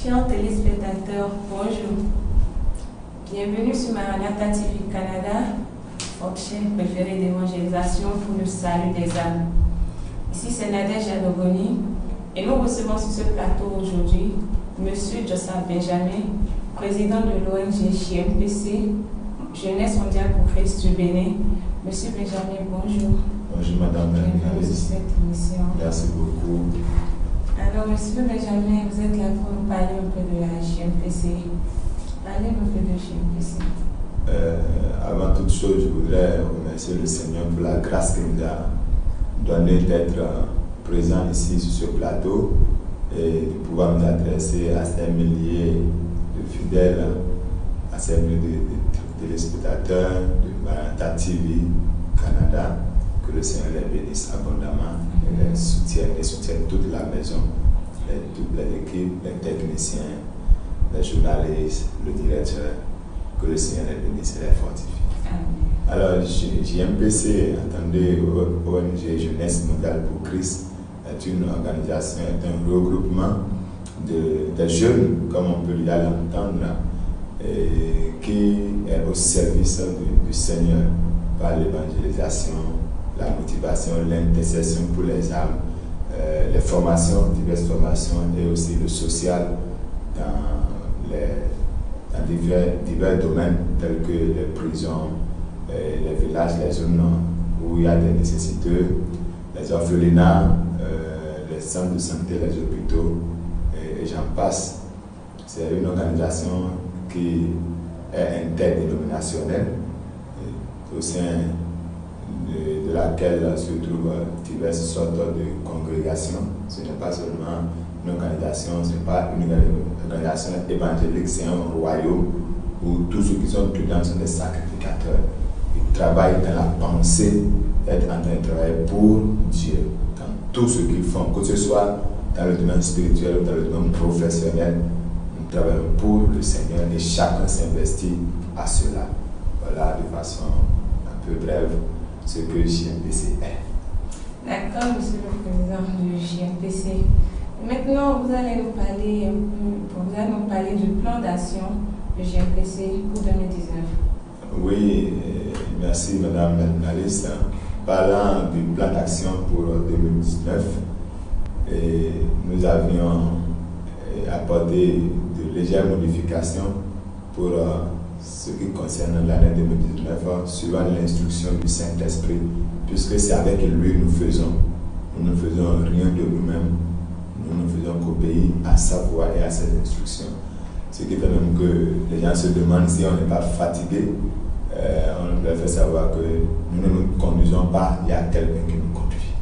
Chers téléspectateurs, bonjour. Bienvenue sur Maranatha TV Canada, votre chaîne préférée d'évangélisation pour le salut des âmes. Ici, c'est Nadège Adogoni et nous recevons sur ce plateau aujourd'hui M. Joseph Benjamin, président de l'ONG JMPC, Jeunesse mondiale pour Christ du Bénin. M. Benjamin, bonjour. Bonjour Madame Bienvenue sur cette émission. Merci beaucoup. Alors, M. Benjamin, vous êtes là pour nous parler un peu de la JMPC. Parlez un peu de JMPC. Avant toute chose, je voudrais remercier le Seigneur pour la grâce qu'il nous a donnée d'être présent ici sur ce plateau et de pouvoir nous adresser à ces milliers de fidèles, à ces milliers de téléspectateurs de Maranatha TV Canada. Que le Seigneur les bénisse abondamment et les soutienne toute la maison, toute l'équipe, les techniciens, les journalistes, le directeur. Que le Seigneur les bénisse et les fortifie. Alors, JMPC, attendez, ONG Jeunesse mondiale pour Christ, est une organisation, est un regroupement de jeunes, comme on peut déjà l'entendre, qui est au service du Seigneur par l'évangélisation, la motivation, l'intercession pour les âmes, les formations, diverses formations et aussi le social dans divers domaines tels que les prisons, les villages, les zones où il y a des nécessiteux, les orphelinats, les centres de santé, les hôpitaux et j'en passe. C'est une organisation qui est interdénominationnelle au sein de laquelle se trouvent diverses sortes de congrégations. Ce n'est pas seulement une organisation, ce n'est pas une organisation évangélique, c'est un royaume où tous ceux qui sont dedans sont des sacrificateurs. Ils travaillent dans la pensée d'être en train de travailler pour Dieu, dans tout ce qu'ils font, que ce soit dans le domaine spirituel ou dans le domaine professionnel. Nous travaillons pour le Seigneur et chacun s'investit à cela. Voilà de façon un peu brève ce que JMPC est. D'accord, Monsieur le Président du JMPC. Maintenant, vous allez nous parler du plan d'action du JMPC pour 2019. Oui, merci Madame la journaliste. Parlant du plan d'action pour 2019, nous avions apporté de légères modifications pour ce qui concerne l'année 2019, suivant l'instruction du Saint-Esprit, puisque c'est avec lui nous faisons. Nous ne faisons rien de nous-mêmes, nous ne faisons qu'obéir à sa voix et à ses instructions. Ce qui fait même que les gens se demandent si on n'est pas fatigué. On leur fait savoir que nous ne nous conduisons pas, il y a quelqu'un qui nous conduit.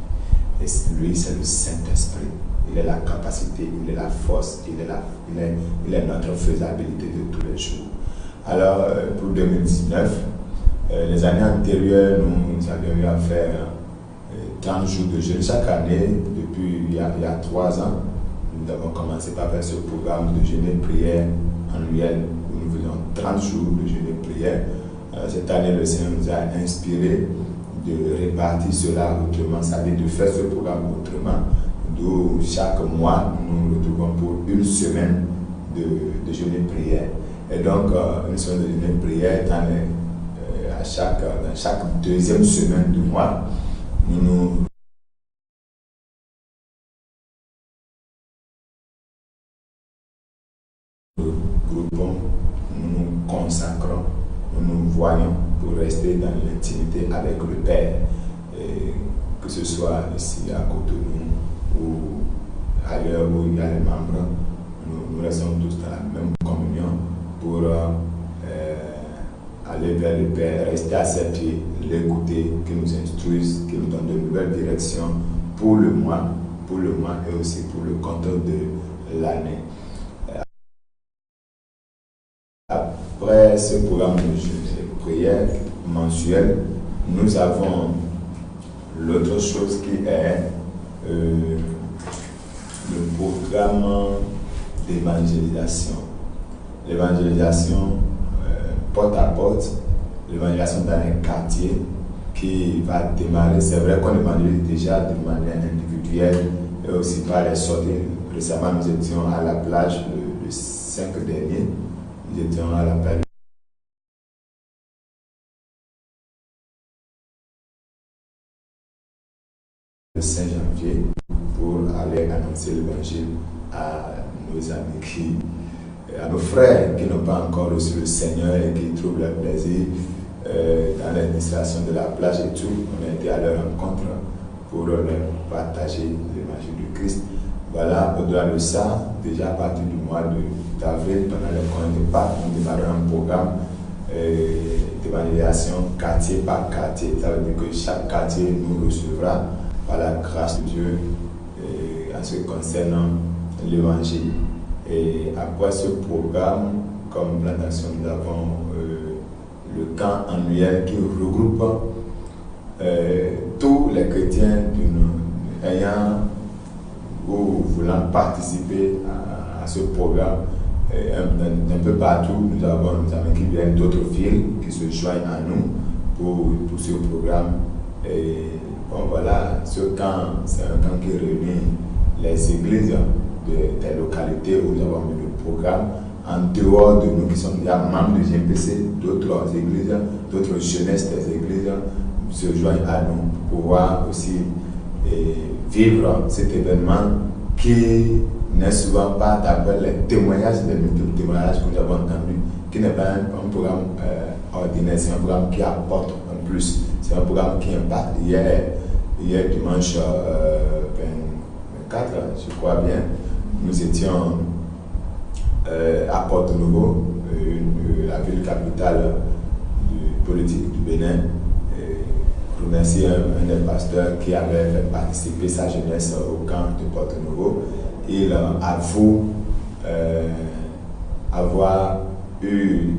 Et lui, c'est le Saint-Esprit. Il est la capacité, il est la force, il est notre faisabilité de tous les jours. Alors, pour 2019, les années antérieures, nous avions eu à faire 30 jours de jeûne chaque année. Depuis il y a 3 ans, nous avons commencé par faire ce programme de jeûne et prière annuel où nous faisons 30 jours de jeûne et prière. Cette année, le Seigneur nous a inspiré de répartir cela autrement, c'est-à-dire de faire ce programme autrement, d'où chaque mois, nous nous retrouvons pour une semaine de jeûne et prière. Et donc, une semaine de jeûne et prière, dans chaque deuxième semaine du mois, nous groupons, nous nous consacrons, nous nous voyons pour rester dans l'intimité avec le Père, et que ce soit ici à Cotonou ou ailleurs où il y a les membres, nous restons tous dans la même communion pour aller vers le Père, rester à ses pieds, l'écouter, qu'il nous instruise, qu'il nous donne de nouvelles directions pour le mois et aussi pour le compte de l'année. Après ce programme de prière mensuel, nous avons l'autre chose qui est le programme d'évangélisation. L'évangélisation porte à porte, l'évangélisation dans les quartiers qui va démarrer. C'est vrai qu'on évangélise déjà de manière individuelle et aussi par les sorties. Récemment, nous étions à la plage le 5 dernier, nous étions à la période le 5 janvier pour aller annoncer l'évangile à nos amis à nos frères qui n'ont pas encore reçu le Seigneur et qui trouvent leur plaisir dans l'administration de la plage et tout. On a été à leur rencontre pour leur partager l'évangile du Christ. Voilà, au-delà de ça, déjà à partir du mois d'avril, pendant le coin de Pâques, nous démarrons un programme d'évangélisation quartier par quartier. Ça veut dire que chaque quartier nous recevra par la grâce de Dieu en ce qui concerne l'évangile. Et après ce programme, comme plan d'action, nous avons le camp annuel qui regroupe tous les chrétiens ayant ou voulant participer à ce programme. Un peu partout, nous avons des amis qui viennent d'autres villes, qui se joignent à nous pour ce programme. Et bon, voilà, ce camp, c'est un camp qui réunit les églises des localités où nous avons mis le programme. En dehors de nous qui sommes déjà membres du GMPC, d'autres églises, d'autres jeunesses des églises se joignent à nous pour pouvoir aussi vivre cet événement qui n'est souvent pas d'après les témoignages, les multiples témoignages que nous avons entendus, qui n'est pas un programme ordinaire, c'est un programme qui apporte un plus, c'est un programme qui impacte. Hier dimanche 24, je crois bien, nous étions à Porto-Novo, la ville capitale politique du Bénin. Remercier un des pasteurs qui avait fait participer sa jeunesse au camp de Porto-Novo. Il avoue avoir eu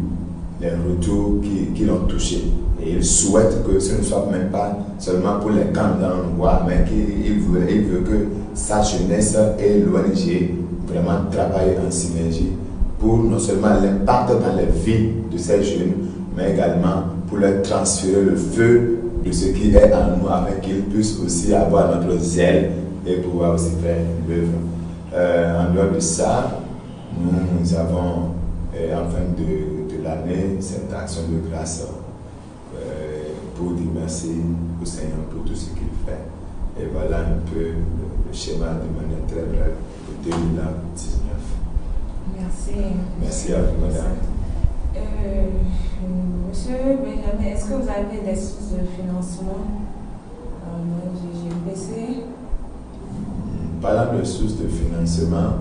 les retours qui l'ont touché. Et il souhaite que ce ne soit même pas seulement pour les camps dans l'endroit, mais qu'il veut que sa jeunesse et l'ONG vraiment travaillent en synergie pour non seulement l'impact dans les vies de ces jeunes, mais également pour leur transférer le feu de ce qui est en nous, afin qu'ils puissent aussi avoir notre zèle et pouvoir aussi faire l'œuvre. En dehors de ça, nous avons en fin de l'année cette action de grâce pour dire merci au Seigneur pour tout ce qu'il fait. Et voilà un peu le schéma de manière très brève pour 2019. Merci. Merci à vous, madame. Monsieur Benjamin, est-ce que vous avez des sources de financement du GMPC? Parlant de sources de financement,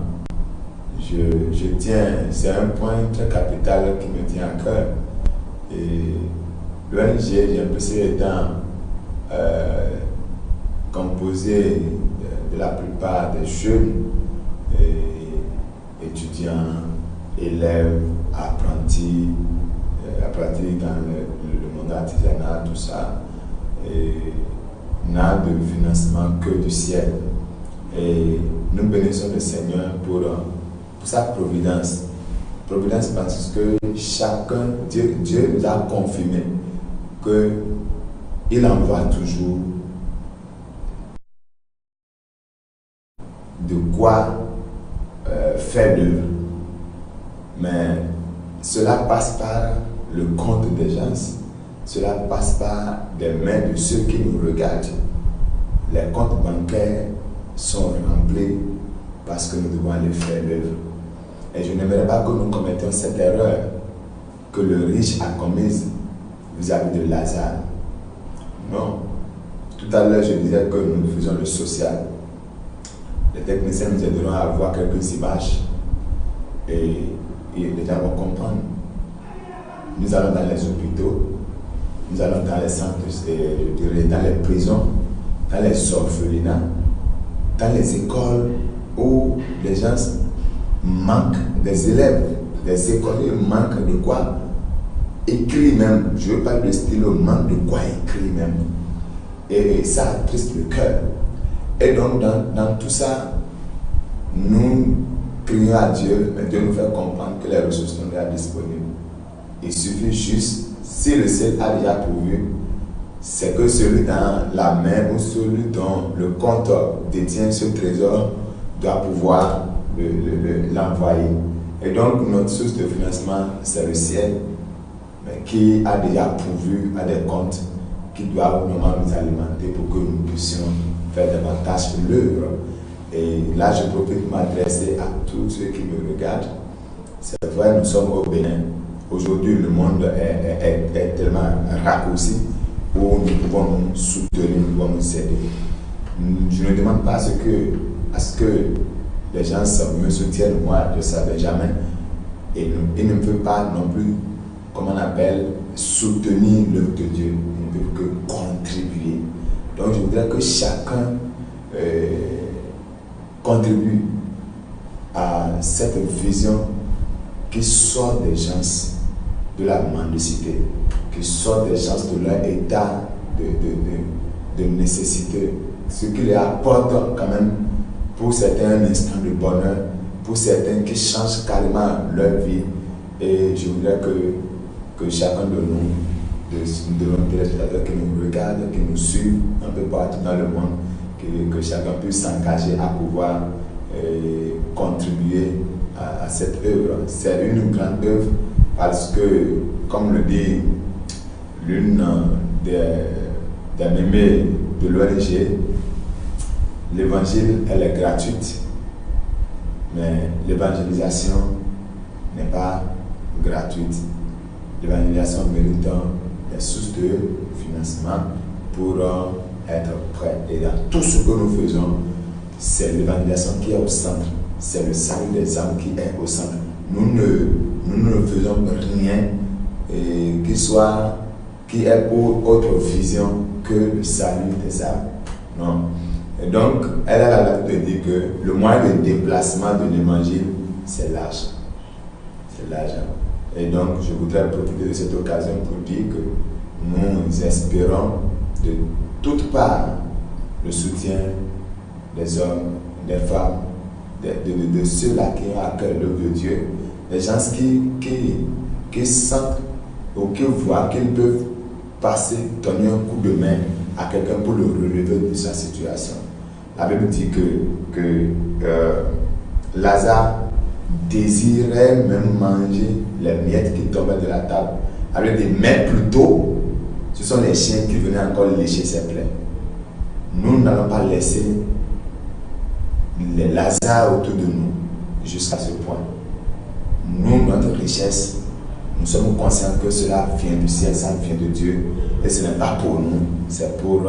je tiens, c'est un point très capital qui me tient à cœur. Et l'ONG GMPC étant composé de la plupart des jeunes étudiants, élèves, apprentis dans le monde artisanal, tout ça, et n'a de financement que du ciel. Et nous bénissons le Seigneur pour sa providence. Providence parce que chacun, Dieu nous a confirmé qu'il envoie toujours de quoi faire l'œuvre. Mais cela passe par le compte des gens, cela passe par des mains de ceux qui nous regardent. Les comptes bancaires sont remplis parce que nous devons aller faire l'œuvre. Et je n'aimerais pas que nous commettions cette erreur que le riche a commise vis-à-vis de Lazare. Non. Tout à l'heure, je disais que nous faisons le social. Les techniciens nous aideront à voir quelques images et les gens vont comprendre. Nous allons dans les hôpitaux, nous allons dans les centres, je dirais, dans les prisons, dans les orphelinats, dans les écoles où les gens manquent des élèves, les écoliers manquent de quoi écrire même. Je veux pas de stylo, manque de quoi écrire même. Et ça attriste le cœur. Et donc dans tout ça, nous crions à Dieu, mais Dieu nous fait comprendre que les ressources sont déjà disponibles. Il suffit juste, si le ciel a déjà pourvu, c'est que celui dans la main ou celui dont le compte détient ce trésor doit pouvoir l'envoyer. Et donc, notre source de financement, c'est le ciel, mais qui a déjà pourvu à des comptes qui doivent normalement nous alimenter pour que nous puissions faire davantage l'œuvre. Et là, je profite pour m'adresser à tous ceux qui me regardent. C'est vrai, nous sommes au Bénin. Aujourd'hui, le monde est tellement raccourci où nous pouvons nous soutenir, nous pouvons nous aider. Je ne demande pas à ce que les gens me soutiennent, moi, je ne savais jamais. Et ils ne peuvent pas non plus, comme on appelle, soutenir l'œuvre de Dieu. Ils ne peuvent que contribuer. Donc, je voudrais que chacun contribue à cette vision qui sort des gens de la mendicité, qui sort des gens de leur état de nécessité, ce qui les apporte quand même pour certains un instant de bonheur, pour certains qui changent carrément leur vie. Et je voudrais que chacun de nous, de nos téléspectateurs qui nous regardent, qui nous suivent un peu partout dans le monde, que chacun puisse s'engager à pouvoir contribuer à cette œuvre. C'est une grande œuvre parce que, comme le dit l'une des mémés de l'ONG, l'évangile, elle est gratuite, mais l'évangélisation n'est pas gratuite. L'évangélisation mérite des sources de financement pour être prêt. Et dans tout ce que nous faisons, c'est l'évangélisation qui est au centre. C'est le salut des âmes qui est au centre. Nous ne faisons rien qui est pour autre vision que le salut des âmes. Non. Et donc, elle a l'habitude de dire que le moyen de déplacement de l'évangile, c'est l'argent. C'est l'argent. Et donc, je voudrais profiter de cette occasion pour dire que nous espérons de toutes parts le soutien des hommes, des femmes, de ceux-là qui ont à cœur l'œuvre de Dieu, des gens qui sentent ou qui voient qu'ils peuvent passer, donner un coup de main à quelqu'un pour le relever de sa situation. La Bible dit que Lazare désirait même manger les miettes qui tombaient de la table. Avec des mains plutôt, ce sont les chiens qui venaient encore lécher ses plaies. Nous n'allons pas laisser les Lazare autour de nous jusqu'à ce point. Nous, notre richesse, nous sommes conscients que cela vient du ciel, ça vient de Dieu. Et ce n'est pas pour nous, c'est pour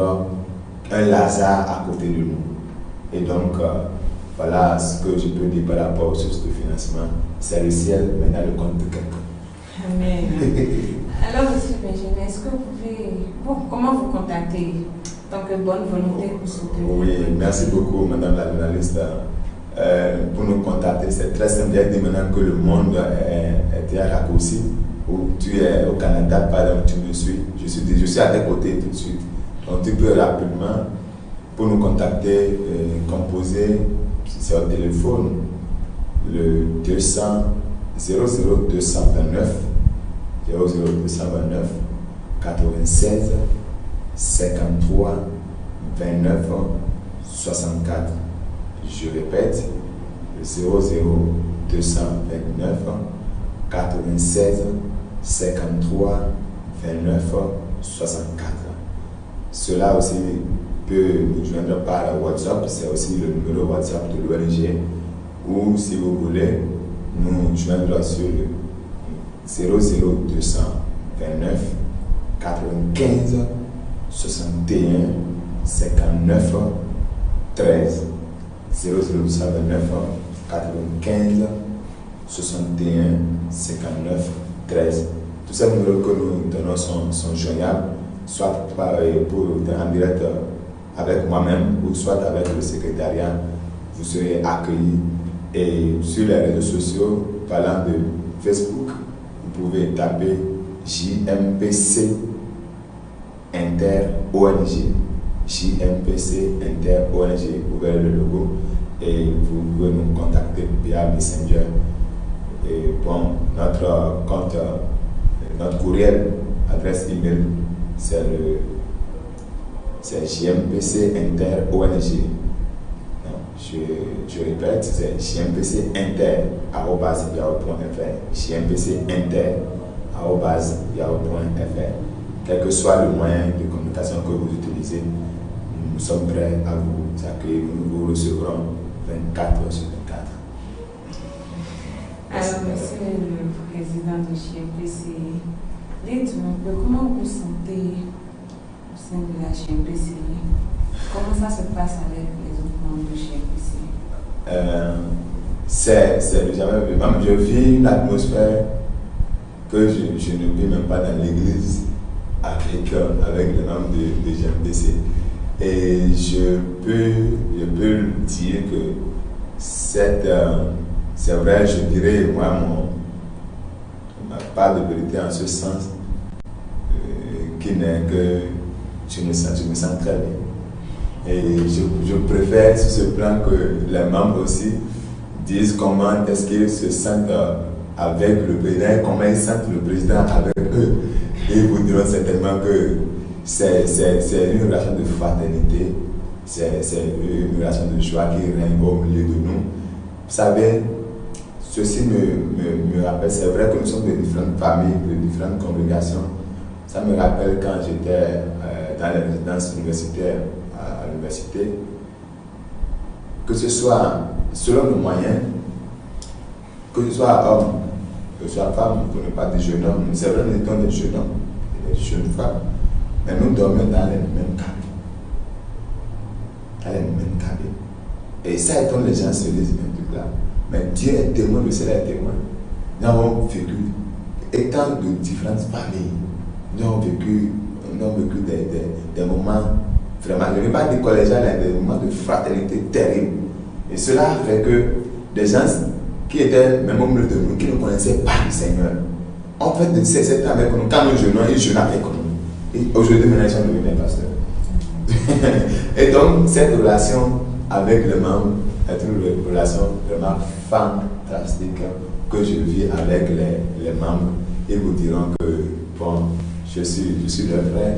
un Lazare à côté de nous. Et donc, voilà ce que je peux dire par rapport aux sources de financement. C'est le ciel, mais dans le compte de quelqu'un. Amen. Alors, M. Benjamin, est-ce que vous pouvez... comment vous contacter tant que bonne volonté pour soutenir? Oui, merci beaucoup, Madame la journaliste. Pour nous contacter, c'est très simple. Il y a dit maintenant que le monde est déjà raccourci. Où tu es au Canada, par exemple, tu me suis. Je suis à tes côtés tout de suite. Donc, tu peux rapidement, pour nous contacter, composer sur le téléphone le 200 00229 00229 96 53 29 64. Je répète, le 00229 96 53 29 64. Cela aussi peut nous joindre par WhatsApp, c'est aussi le numéro WhatsApp de l'ONG, ou si vous voulez nous joindre sur le 00229 95 61 59 13. 00229 95 61 59 13. Tous ces numéros que nous donnons sont joignables, soit pour en direct avec moi-même ou soit avec le secrétariat. Vous serez accueillis. Et sur les réseaux sociaux, parlant de Facebook, vous pouvez taper JMPC Inter ONG. JMPC Inter ONG, vous verrez le logo et vous pouvez nous contacter via Messenger. Et bon, notre compte, notre courriel, adresse email, c'est JMPC Inter ONG. Non, Je répète, c'est chienpcinter@yahoo.fr. chienpcinter@yahoo.fr. Quel que soit le moyen de communication que vous utilisez, nous sommes prêts à vous accueillir. Nous vous recevrons 24 heures sur 24. Alors, monsieur le président de ChienPCI, dites-moi un peu comment vous vous sentez au sein de la ChienPCI? Comment ça se passe avec les autres membres de ChienPCI? C'est jamais vu. Même je vis une atmosphère que je ne vis même pas dans l'église avec les membres de ChienPCI. Et je peux dire que c'est vrai, je dirais, moi, ma part de vérité en ce sens, qui n'est que je me sens très bien. Et je préfère sur ce plan que les membres aussi disent comment est-ce qu'ils se sentent avec le président et comment ils sentent le président avec eux. Et ils vous diront certainement que c'est une relation de fraternité, c'est une relation de joie qui règne au milieu de nous. Vous savez, ceci me rappelle, c'est vrai que nous sommes de différentes familles, de différentes congrégations. Ça me rappelle quand j'étais dans les résidences universitaires à l'université, que ce soit selon nos moyens, que ce soit homme, que ce soit femme, pour ne pas dire jeune homme, c'est vrai, nous étions des jeunes hommes et des jeunes femmes, mais nous dormions dans les mêmes cabines. Dans les mêmes cabines. Et ça étonne les gens, se disent même tout là. Mais Dieu est témoin, le ciel est témoin. Nous avons vécu, étant de différentes familles, nous avons vécu des moments vraiment, je ne vais pas dire collégial, des moments de fraternité terribles. Et cela fait que des gens qui étaient même au milieu de nous, qui ne connaissaient pas le Seigneur, ont fait de ces temps avec nous. Quand nous jeûnons, ils jeûnent avec nous. Et aujourd'hui, maintenant, ils sont devenus pasteurs. Et donc, cette relation avec les membres est une relation vraiment fantastique que je vis avec les membres. Ils vous diront que, bon, je suis leur frère.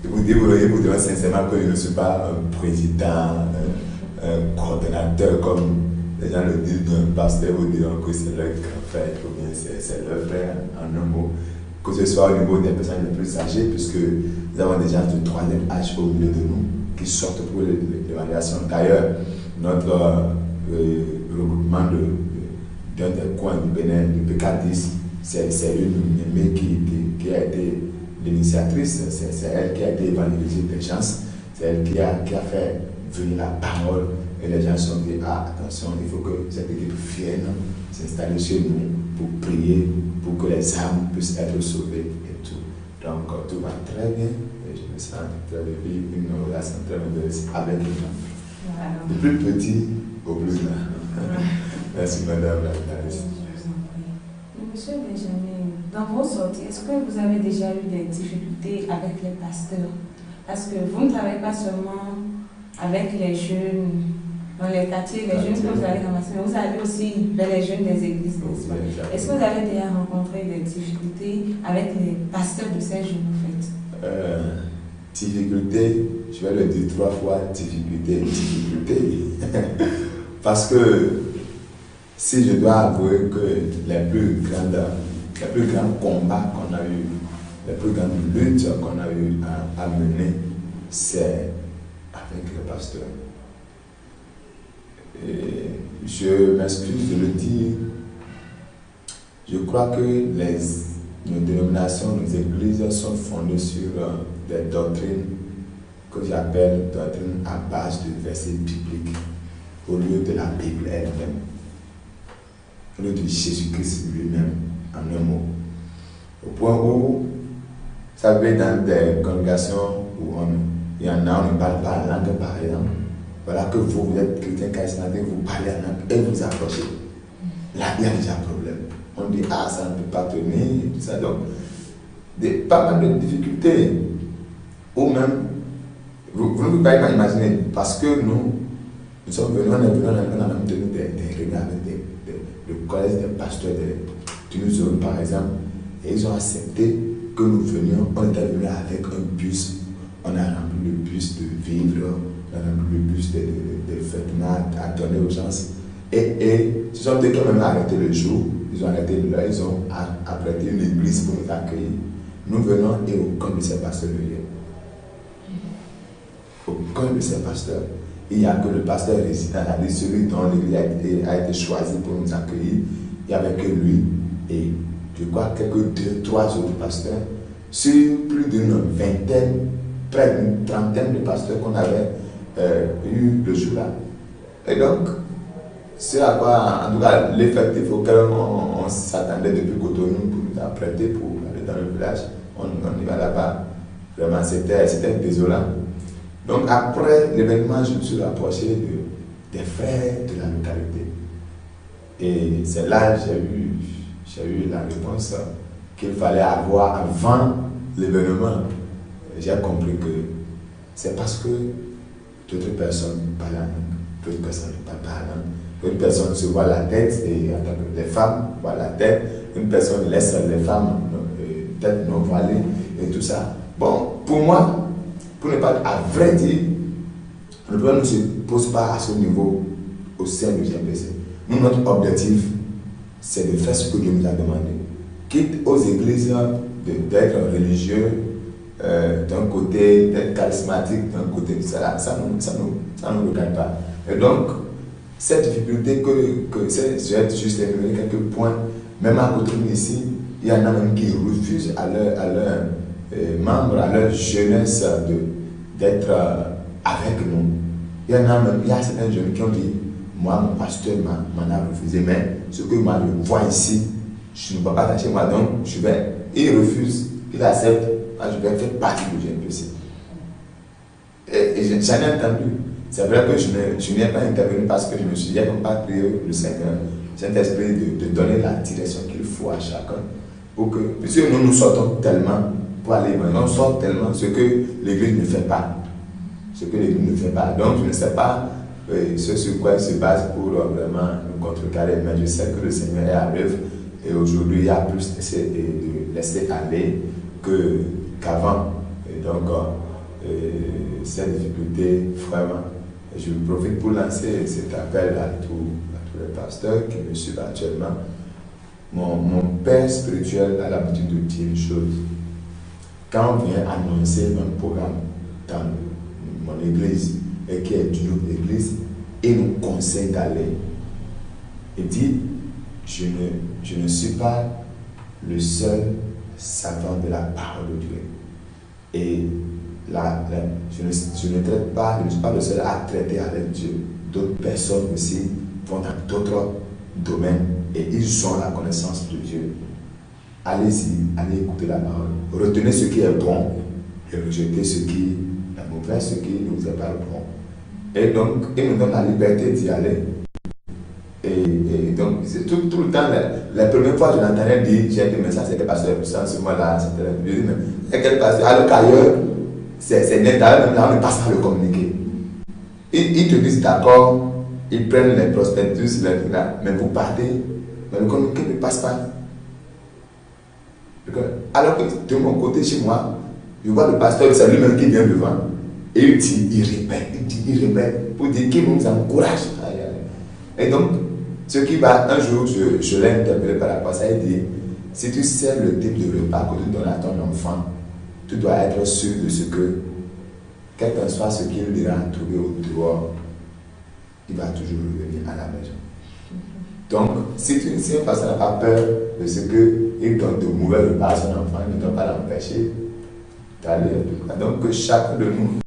Ils vous diront sincèrement que je ne suis pas un président, un coordonnateur comme les gens le disent d'un pasteur. Vous diront que c'est leur grand frère, ou bien c'est leur frère en un mot. Que ce soit au niveau des personnes les plus âgées, puisque nous avons des gens de troisième âge au milieu de nous qui sortent pour l'évaluation. D'ailleurs, notre regroupement d'un des coins du Bénin, du PK10, c'est une aimée qui a été l'initiatrice, c'est elle qui a été évangélisée des gens, c'est elle qui a fait venir la parole et les gens se sont dit, ah attention, il faut que cette équipe vienne s'installer chez nous pour prier, pour que les âmes puissent être sauvées et tout. Donc tout va très bien et je me sens très bien, une relation très bien avec les gens. Voilà. Du plus petit au plus grand. Merci madame la journaliste. Monsieur Benjamin, dans vos sorties, est-ce que vous avez déjà eu des difficultés avec les pasteurs? Parce que vous ne travaillez pas seulement avec les jeunes dans les quartiers, les jeunes que vous allez ramasser, mais vous allez aussi vers les jeunes des églises, n'est-ce pas? Est-ce que vous avez déjà rencontré des difficultés avec les pasteurs de ces jeunes, en fait? Difficulté, je vais le dire 3 fois, difficulté. Parce que si je dois avouer que les plus grands combats qu'on a eu, les plus grandes luttes qu'on a eu à mener, c'est avec les pasteurs. Et je m'excuse de le dire, je crois que nos dénominations, nos églises sont fondées sur des doctrines que j'appelle doctrines à base de versets bibliques au lieu de la Bible elle-même, au lieu de Jésus-Christ lui-même, en un mot. Au point où, vous savez, dans des congrégations où il y en a, on ne parle pas la langue par exemple. Voilà que vous êtes chrétien charismatique, vous parlez en langue et vous approchez. Là, il y a déjà un problème. On dit, ah, ça ne peut pas tenir, tout ça. Donc, pas mal de difficultés. Ou même, vous ne pouvez pas imaginer, parce que nous sommes venus, on a même tenu des réunions avec le collège des pasteurs de Tunis, par exemple, et ils ont accepté que nous venions, on était venus avec un bus, on a rempli plus le bus de vivre, on n'a plus le bus de vêtements à donner aux gens. Et ce sont eux qui ont même arrêté le jour, ils ont arrêté l'heure, ils ont apprêté une église pour nous accueillir. Nous venons et aucun de ces pasteurs ne vient. Aucun de ces pasteurs. Il n'y a que le pasteur résident, celui dont l'église a été choisi pour nous accueillir. Il n'y avait que lui et je crois quelques 2-3 autres pasteurs sur plus d'une vingtaine, près d'une trentaine de pasteurs qu'on avait eu le jour-là. Et donc, c'est à quoi, en tout cas, l'effectif auquel on s'attendait depuis Cotonou pour nous apprêter pour aller dans le village, on y va là-bas. Vraiment, c'était désolant. Donc, après l'événement, je me suis rapproché des frères de la localité. Et c'est là que j'ai eu la réponse qu'il fallait avoir avant l'événement. J'ai compris que c'est parce que d'autres personnes parlent la langue, d'autres personnes ne parlent pas la langue. Une personne se voit la tête et les femmes voient la tête. Une personne laisse les femmes tête non voilée et tout ça. Bon, pour moi, pour ne pas à vrai dire, le problème ne se pose pas à ce niveau au sein du GMPC. Nous, notre objectif, c'est de faire ce que Dieu nous a demandé. Quitte aux églises d'être religieux, d'un côté, d'être charismatique, d'un côté, ça ne nous regarde pas. Et donc, cette difficulté que je vais juste énumérer quelques points, même à Cotonou ici, il y en a même qui refusent à leurs membres, à leur jeunesse d'être avec nous. Il y a certains jeunes qui ont dit, moi, mon pasteur m'en a refusé, mais ce que moi je vois ici, je ne peux pas lâcher moi, donc il refuse, il accepte, moi je vais faire partie du GMPC. Et j'en ai entendu. C'est vrai que je n'ai pas intervenu parce que je me suis dit, on pas prier le Seigneur, Saint-Esprit, de donner la direction qu'il faut à chacun. Pour que, puisque nous sortons tellement pour aller, on sort tellement ce que l'Église ne fait pas. Ce que l'Église ne fait pas. Donc je ne sais pas ce sur quoi elle se base pour vraiment nous contrecarrer, mais je sais que le Seigneur est à l'œuvre et aujourd'hui il y a plus de laisser aller qu'avant. Et donc, cette difficulté, vraiment, je profite pour lancer cet appel à tous les pasteurs qui me suivent actuellement. Mon père spirituel a l'habitude de dire une chose. Quand on vient annoncer un programme dans mon église et qui est d'une autre église, il nous conseille d'aller. Il dit, je ne suis pas le seul savant de la parole de Dieu. Et je ne suis pas le seul à traiter avec Dieu. D'autres personnes aussi vont dans d'autres domaines et ils ont la connaissance de Dieu. Allez-y, allez écouter la parole. Retenez ce qui est bon et rejetez ce qui est mauvais, ce qui ne vous est pas bon. Et donc, il nous donne la liberté d'y aller. Et donc, c'est tout le temps, la première fois que je l'entendais dire, j'ai dit, mais ça c'était pasteur, ce mois-là, c'était. Je dis, mais quel pasteur? Alors qu'ailleurs, c'est net, là on ne passe pas à le communiquer. Ils te disent d'accord, ils prennent les prospectus, mais vous partez, mais le communiqué ne passe pas. Alors que de mon côté, chez moi, je vois le pasteur, c'est lui-même qui vient devant, et il dit, il répète, pour dire qu'il nous encourage. Et donc, ce qui va, un jour, je l'ai interpellé par rapport à ça, il dit, si tu sais le type de repas que tu donnes à ton enfant, tu dois être sûr de ce que, quel que soit ce qu'il ira trouver au dehors, il va toujours revenir à la maison. Donc, si un pasteur n'a pas peur de ce qu'il donne de mauvais repas à son enfant, il ne doit pas l'empêcher d'aller. Donc, que chacun de nous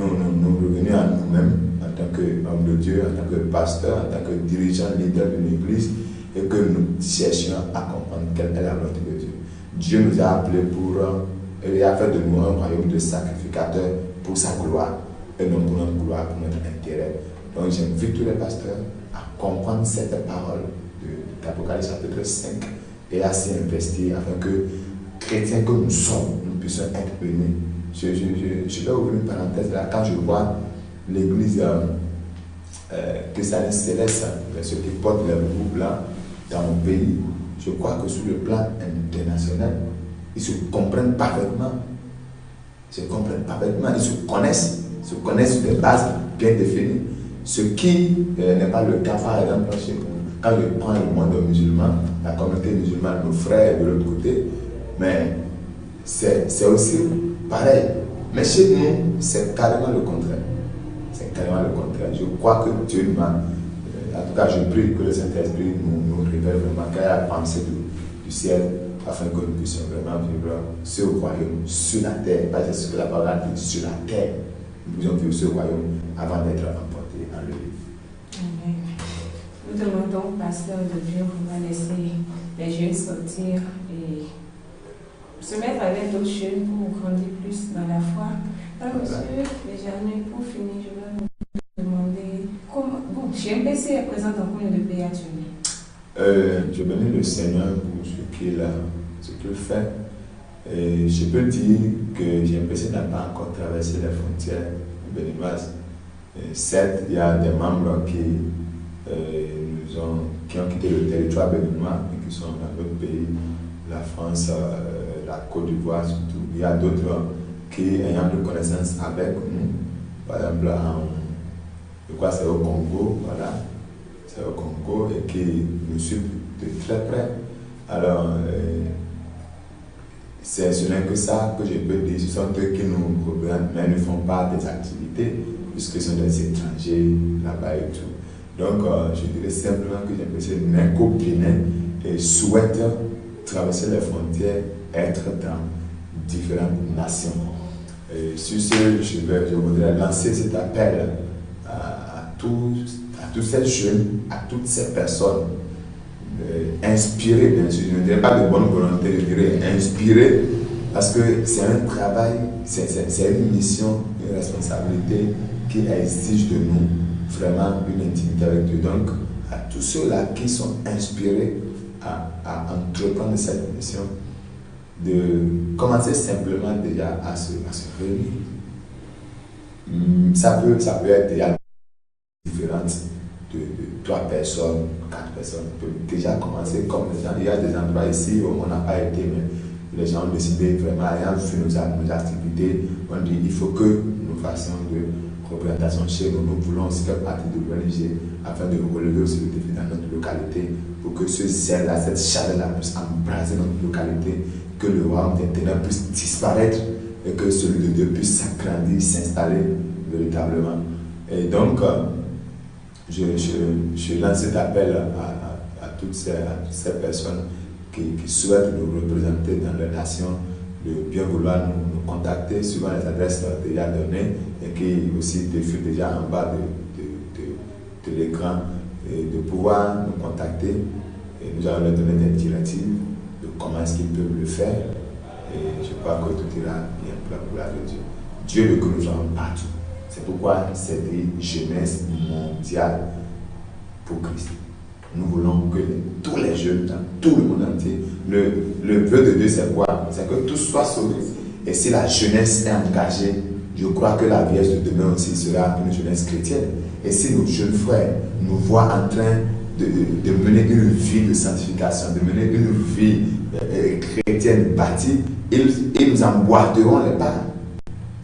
revenons à nous-mêmes en tant qu'homme de Dieu, en tant que pasteur, en tant que dirigeant, leader d'une église, et que nous cherchions à comprendre quelle est la volonté de Dieu. Dieu nous a appelés il a fait de nous un royaume de sacrificateurs pour sa gloire, et non pour notre gloire, pour notre intérêt. Donc j'invite tous les pasteurs à comprendre cette parole d'Apocalypse chapitre 5 et à s'y investir afin que, chrétiens que nous sommes, nous puissions être bénis. Je vais ouvrir une parenthèse là, quand je vois l'église christiane céleste, ceux qui portent les roues blancs dans mon pays, je crois que sur le plan international, ils se comprennent parfaitement. se comprennent parfaitement, ils se connaissent sur des bases bien définies. Ce qui n'est pas le cas, par exemple, chez nous. Quand je prends le monde musulman, la communauté musulmane, nos frères de l'autre côté, mais c'est aussi pareil. Mais chez nous, c'est carrément le contraire. C'est carrément le contraire. Je crois que Dieu m'a... En tout cas, je prie que le Saint-Esprit nous révèle vraiment qu'il y a la pensée du ciel afin que nous puissions vraiment vivre ce royaume sur la terre. Pas ce que la parole dit, sur la terre. Nous puissions vivre ce royaume avant d'être emportés en le livre. Amen. Nous demandons au pasteur de Dieu qu'on va laisser les jeunes sortir et se mettre avec d'autres jeunes pour grandir plus dans la foi. Alors, monsieur, déjà, pour finir, je vais vous demander comment. Bon, GMPC est présente dans combien de pays actuellement? Je bénis le Seigneur pour ce qu'il fait. Et je peux dire que GMPC n'a pas encore traversé les frontières béninoises. Certes, il y a des membres qui ont quitté le territoire béninois et qui sont dans d'autres pays, la France, la Côte d'Ivoire surtout. Il y a d'autres qui, ayant de connaissances avec nous, par exemple, je crois que c'est au Congo, voilà, c'est au Congo et qui nous suivent de très près. Alors, ce n'est que ça que je peux dire. Ce sont eux qui nous représentent, mais ne font pas des activités, puisque ce sont des étrangers là-bas et tout. Donc, je dirais simplement que j'ai un copinet et souhaite traverser les frontières, être dans différentes nations. Et sur ce, je voudrais lancer cet appel à tous ces jeunes, à toutes ces personnes, inspirées, bien sûr. Je ne dirais pas de bonne volonté, je dirais inspirées, parce que c'est un travail, c'est une mission, une responsabilité qui exige de nous vraiment une intimité avec Dieu. Donc, à tous ceux-là qui sont inspirés à entreprendre cette mission, de commencer simplement déjà à se réunir. Ça peut être déjà différentes de 3 personnes, 4 personnes. On peut déjà commencer comme les gens. Il y a des endroits ici où on n'a pas été, mais les gens ont décidé vraiment, ayant vu nos activités, on dit il faut que nous fassions de représentation chez nous. Nous voulons aussi faire partie de l'ONG afin de relever aussi le défi dans notre localité pour que ce zèle-là, cette chaleur-là puisse embraser notre localité, que le royaume des ténèbres puisse disparaître et que celui de Dieu puisse s'agrandir, s'installer véritablement. Et donc, je lance cet appel à toutes ces personnes qui souhaitent nous représenter dans leur nation, de bien vouloir nous contacter suivant les adresses déjà données et qui aussi défilent déjà en bas de l'écran, et de pouvoir nous contacter. Et nous allons leur donner des directives de comment est-ce qu'ils peuvent le faire. Et je crois que tout ira bien pour la gloire de Dieu. Dieu veut que nous soyons partout. C'est pourquoi c'est dit jeunesse mondiale pour Christ. Nous voulons que tous les jeunes, dans tout le monde entier, le vœu de Dieu c'est quoi? C'est que tous soient sauvés. Et si la jeunesse est engagée, je crois que la Vierge de demain aussi sera une jeunesse chrétienne. Et si nos jeunes frères nous voient en train de mener une vie de sanctification, de mener une vie chrétienne bâtie, ils nous emboîteront les pas.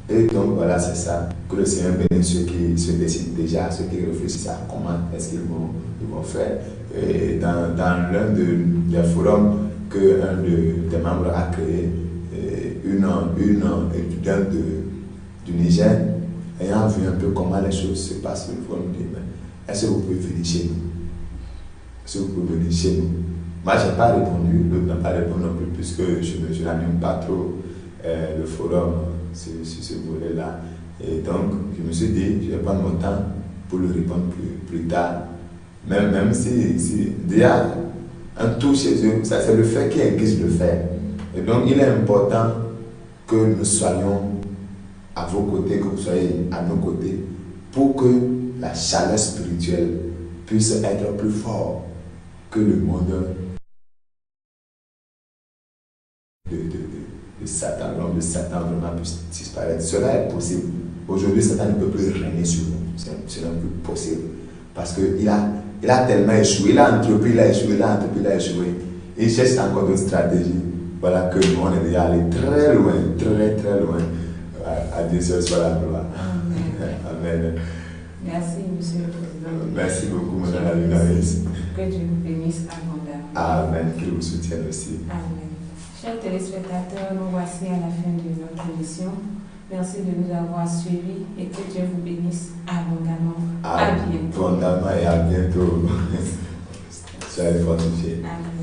Et donc voilà, c'est ça, que le Seigneur bénisse ceux qui se décident déjà, ceux qui réfléchissent à comment est-ce qu'ils vont faire. Et dans l'un des forums qu'un des membres a créé, une étudiante du Niger, ayant vu un peu comment les choses se passent sur le forum, me dit, mais est-ce que vous pouvez venir chez nous? Est-ce que vous pouvez venir chez nous? Moi, je n'ai pas répondu, l'autre n'a pas répondu non plus, puisque je n'anime pas trop le forum sur ce volet-là. Et donc, je me suis dit, je vais prendre mon temps pour le répondre plus tard. Même si il y a un tout chez eux, ça c'est le fait qui exige le faire. Et donc, il est important que nous soyons à vos côtés, que vous soyez à nos côtés, pour que la chaleur spirituelle puisse être plus forte que le monde de Satan, l'homme de Satan vraiment puisse disparaître. Cela est possible. Aujourd'hui, Satan ne peut plus régner sur nous. Ce n'est plus possible. Parce qu'il a tellement échoué. Il a entrepris, il a échoué, il a entrepris, il a échoué. Il cherche encore d'autres stratégies. Voilà que nous, on est déjà allé très loin, très loin. À Dieu seul soit la gloire. Amen. Amen. Merci, Monsieur le Président. Merci beaucoup, Madame la Lunaris. Que Dieu vous bénisse abondamment. Amen. Qu'il vous soutienne aussi. Amen. Chers téléspectateurs, nous voici à la fin de notre émission. Merci de nous avoir suivis et que Dieu vous bénisse abondamment. À bientôt. Abondamment et à bientôt. Soyez fortifiés. Amen.